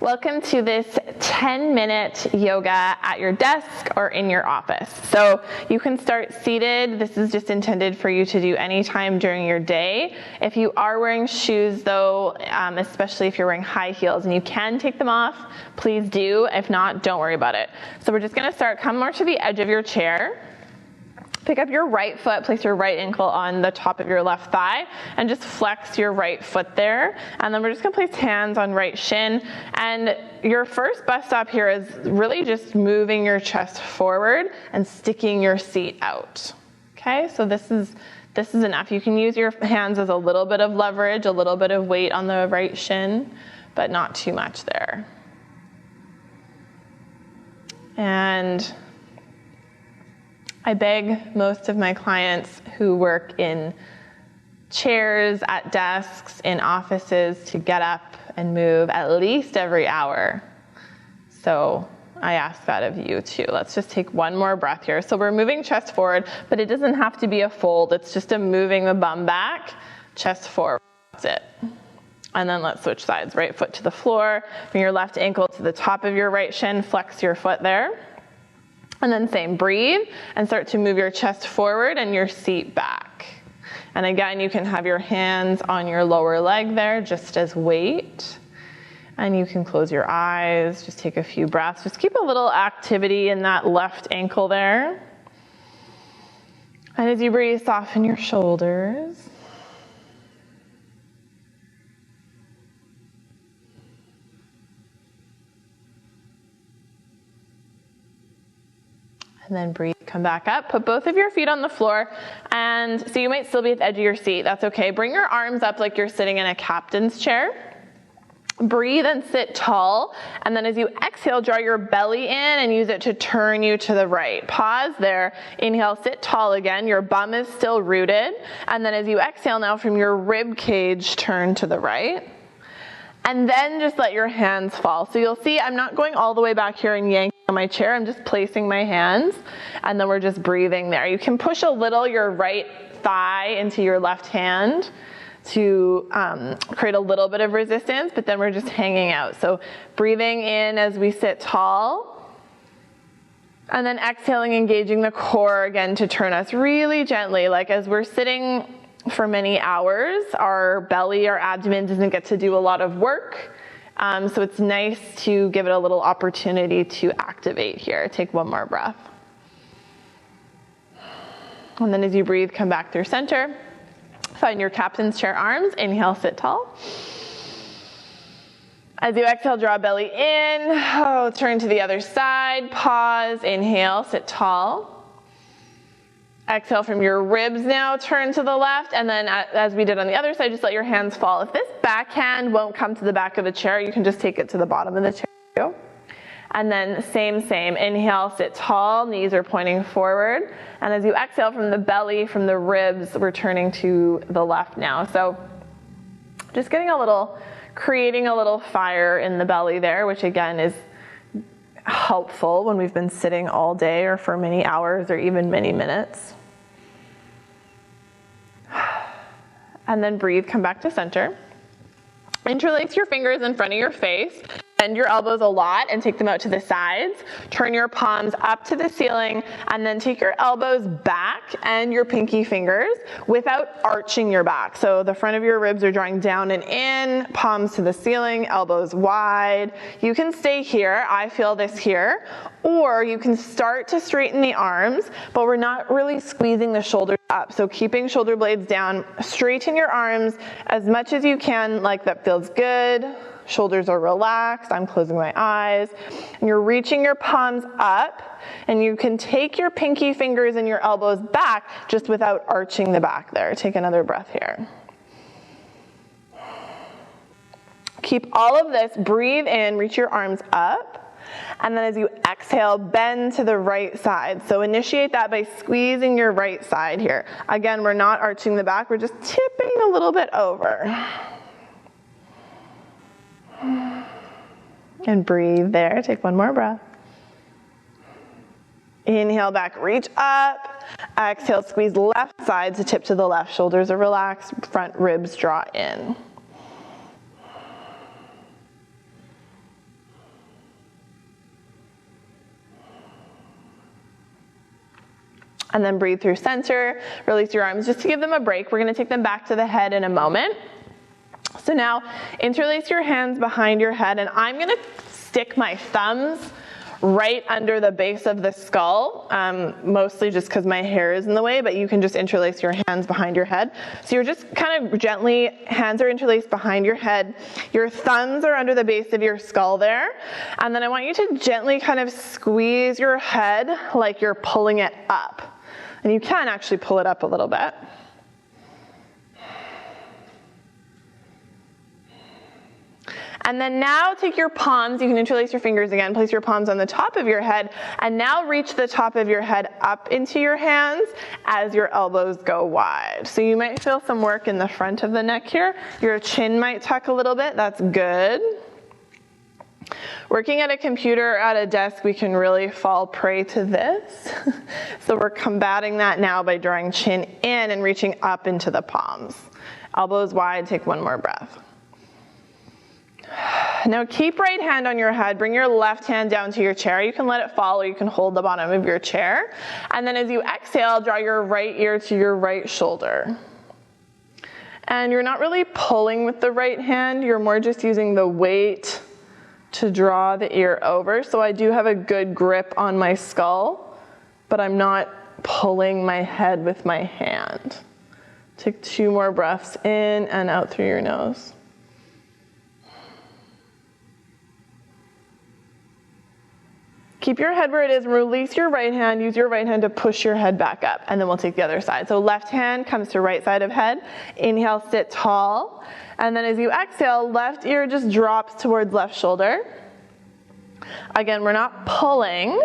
Welcome to this 10-minute yoga at your desk or in your office. So you can start seated. This is just intended for you to do anytime during your day. If you are wearing shoes though, especially if you're wearing high heels and you can take them off, please do. If not, don't worry about it. So we're just gonna start, come more to the edge of your chair. Pick up your right foot, place your right ankle on the top of your left thigh, and just flex your right foot there. And then we're just gonna place hands on right shin. And your first bus stop here is really just moving your chest forward and sticking your seat out. Okay, so this is enough. You can use your hands as a little bit of leverage, a little bit of weight on the right shin, but not too much there. And I beg most of my clients who work in chairs, at desks, in offices to get up and move at least every hour. So I ask that of you too. Let's just take one more breath here. So we're moving chest forward, but it doesn't have to be a fold. It's just a moving the bum back, chest forward. That's it. And then let's switch sides. Right foot to the floor, bring your left ankle to the top of your right shin, flex your foot there. And then same, breathe and start to move your chest forward and your seat back. And again, you can have your hands on your lower leg there just as weight. And you can close your eyes, just take a few breaths. Just keep a little activity in that left ankle there. And as you breathe, soften your shoulders. And then breathe, come back up. Put both of your feet on the floor. And so you might still be at the edge of your seat. That's okay. Bring your arms up like you're sitting in a captain's chair. Breathe and sit tall. And then as you exhale, draw your belly in and use it to turn you to the right. Pause there. Inhale, sit tall again. Your bum is still rooted. And then as you exhale now from your rib cage, turn to the right. And then just let your hands fall. So you'll see I'm not going all the way back here and yanking on my chair. I'm just placing my hands and then we're just breathing there. You can push a little your right thigh into your left hand to create a little bit of resistance, but then we're just hanging out. So breathing in as we sit tall and then exhaling, engaging the core again to turn us really gently. Like as we're sitting for many hours, our belly, our abdomen doesn't get to do a lot of work. So it's nice to give it a little opportunity to activate here. Take one more breath. And then as you breathe, come back through center. Find your captain's chair arms. Inhale, sit tall. As you exhale, draw belly in. Turn to the other side. Pause. Inhale, sit tall. Exhale from your ribs now, turn to the left, and then as we did on the other side, just let your hands fall. If this backhand won't come to the back of the chair, you can just take it to the bottom of the chair. And then same, inhale, sit tall, knees are pointing forward. And as you exhale from the belly, from the ribs, we're turning to the left now. So just creating a little fire in the belly there, which again is helpful when we've been sitting all day or for many hours or even many minutes. And then breathe, come back to center. Interlace your fingers in front of your face. Bend your elbows a lot and take them out to the sides. Turn your palms up to the ceiling and then take your elbows back and your pinky fingers without arching your back. So the front of your ribs are drawing down and in, palms to the ceiling, elbows wide. You can stay here, I feel this here, or you can start to straighten the arms, but we're not really squeezing the shoulders up. So keeping shoulder blades down, straighten your arms as much as you can, like that feels good. Shoulders are relaxed, I'm closing my eyes. And you're reaching your palms up, and you can take your pinky fingers and your elbows back just without arching the back there. Take another breath here. Keep all of this, breathe in, reach your arms up. And then as you exhale, bend to the right side. So initiate that by squeezing your right side here. Again, we're not arching the back, we're just tipping a little bit over. And breathe there. Take one more breath. Inhale back, reach up. Exhale, squeeze left side to tip to the left. Shoulders are relaxed, front ribs draw in. And then breathe through center, release your arms just to give them a break. We're gonna take them back to the head in a moment. So now interlace your hands behind your head, and I'm gonna stick my thumbs right under the base of the skull, mostly just because my hair is in the way, but you can just interlace your hands behind your head. So you're just kind of gently, hands are interlaced behind your head, your thumbs are under the base of your skull there, and then I want you to gently kind of squeeze your head like you're pulling it up. And you can actually pull it up a little bit. And then now take your palms, you can interlace your fingers again, place your palms on the top of your head, and now reach the top of your head up into your hands as your elbows go wide. So you might feel some work in the front of the neck here. Your chin might tuck a little bit, that's good. Working at a computer or at a desk, we can really fall prey to this. So we're combating that now by drawing chin in and reaching up into the palms. Elbows wide, take one more breath. Now keep right hand on your head, bring your left hand down to your chair. You can let it fall or you can hold the bottom of your chair. And then as you exhale, draw your right ear to your right shoulder. And you're not really pulling with the right hand, you're more just using the weight to draw the ear over. So I do have a good grip on my skull, but I'm not pulling my head with my hand. Take 2 more breaths in and out through your nose. Keep your head where it is, release your right hand, use your right hand to push your head back up, and then we'll take the other side. So left hand comes to right side of head, inhale, sit tall, and then as you exhale, left ear just drops towards left shoulder. Again, we're not pulling,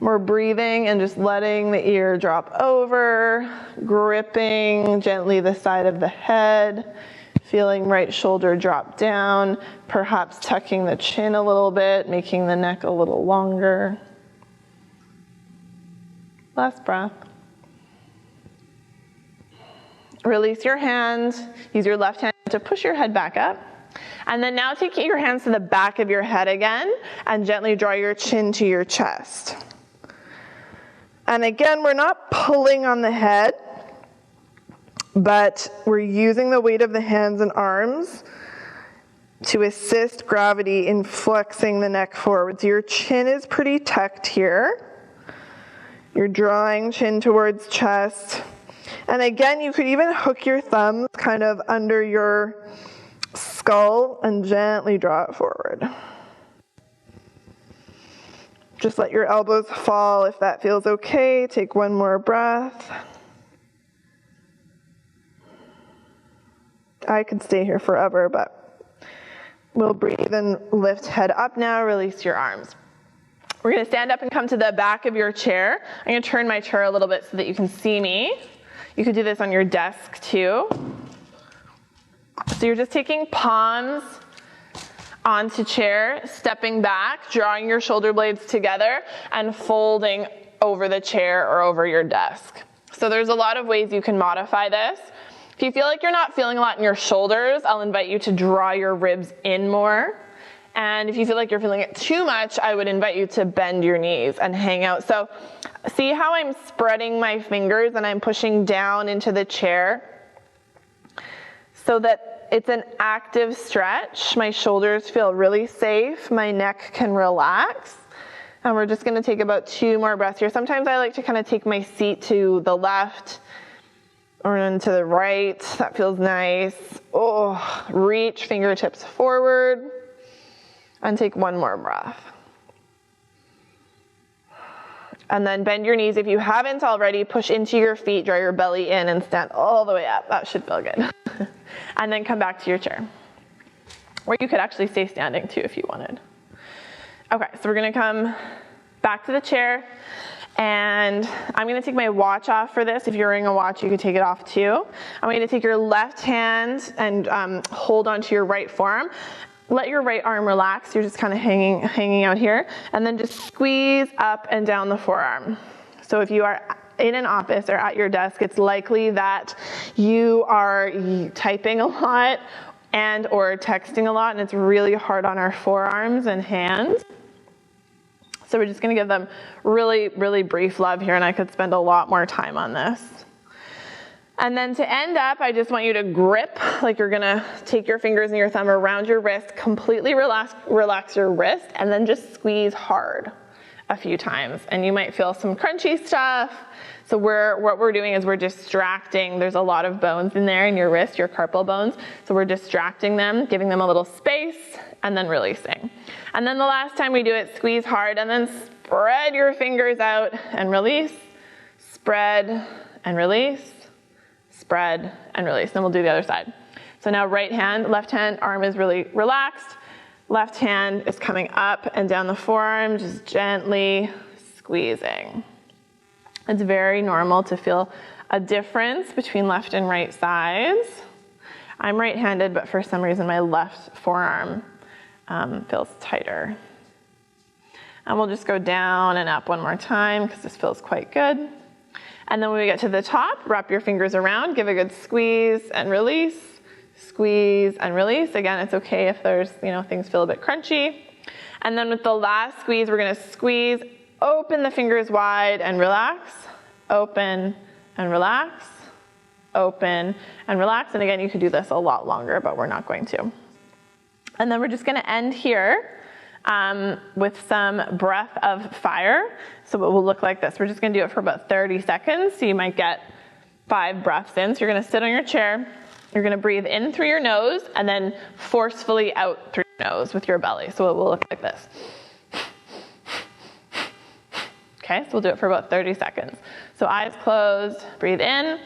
we're breathing and just letting the ear drop over, gripping gently the side of the head, feeling right shoulder drop down, perhaps tucking the chin a little bit, making the neck a little longer. Last breath. Release your hands, use your left hand to push your head back up. And then now take your hands to the back of your head again and gently draw your chin to your chest. And again, we're not pulling on the head, but we're using the weight of the hands and arms to assist gravity in flexing the neck forward. So your chin is pretty tucked here. You're drawing chin towards chest. And again, you could even hook your thumbs kind of under your skull and gently draw it forward. Just let your elbows fall if that feels okay. Take one more breath. I could stay here forever, but we'll breathe and lift head up now, release your arms. We're gonna stand up and come to the back of your chair. I'm gonna turn my chair a little bit so that you can see me. You could do this on your desk too. So you're just taking palms onto chair, stepping back, drawing your shoulder blades together and folding over the chair or over your desk. So there's a lot of ways you can modify this. If you feel like you're not feeling a lot in your shoulders, I'll invite you to draw your ribs in more. And if you feel like you're feeling it too much, I would invite you to bend your knees and hang out. So see how I'm spreading my fingers and I'm pushing down into the chair so that it's an active stretch. My shoulders feel really safe. My neck can relax. And we're just gonna take about 2 more breaths here. Sometimes I like to kind of take my seat to the left or then to the right. That feels nice. Oh, reach fingertips forward and take 1 more breath. And then bend your knees. If you haven't already, push into your feet, draw your belly in and stand all the way up. That should feel good. And then come back to your chair. Or you could actually stay standing too if you wanted. Okay, so we're gonna come back to the chair. And I'm gonna take my watch off for this. If you're wearing a watch, you could take it off too. I'm gonna take your left hand and hold onto your right forearm. Let your right arm relax. You're just kind of hanging out here. And then just squeeze up and down the forearm. So if you are in an office or at your desk, it's likely that you are typing a lot and or texting a lot, and it's really hard on our forearms and hands. So we're just gonna give them really, really brief love here, and I could spend a lot more time on this. And then to end up, I just want you to grip, like you're gonna take your fingers and your thumb around your wrist, completely relax your wrist, and then just squeeze hard a few times. And you might feel some crunchy stuff. So what we're doing is we're distracting. There's a lot of bones in there in your wrist, your carpal bones. So we're distracting them, giving them a little space, and then releasing. And then the last time we do it, squeeze hard, and then spread your fingers out and release, spread and release, spread and release. Then we'll do the other side. So now right hand, left hand, arm is really relaxed. Left hand is coming up and down the forearm, just gently squeezing. It's very normal to feel a difference between left and right sides. I'm right-handed, but for some reason my left forearm feels tighter. And we'll just go down and up one more time because this feels quite good. And then when we get to the top, wrap your fingers around, give a good squeeze and release, squeeze and release. Again, it's okay if there's, things feel a bit crunchy. And then with the last squeeze, we're gonna squeeze, open the fingers wide and relax, open and relax, open and relax. And again, you could do this a lot longer, but we're not going to. And then we're just gonna end here with some breath of fire. So it will look like this. We're just gonna do it for about 30 seconds. So you might get 5 breaths in. So you're gonna sit on your chair. You're gonna breathe in through your nose and then forcefully out through your nose with your belly. So it will look like this. Okay, so we'll do it for about 30 seconds. So eyes closed, breathe in.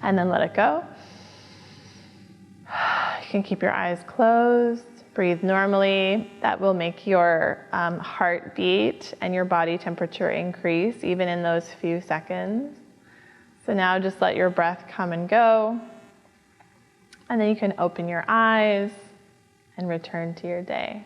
And then let it go. You can keep your eyes closed, breathe normally. That will make your heart beat and your body temperature increase even in those few seconds. So now just let your breath come and go. And then you can open your eyes and return to your day.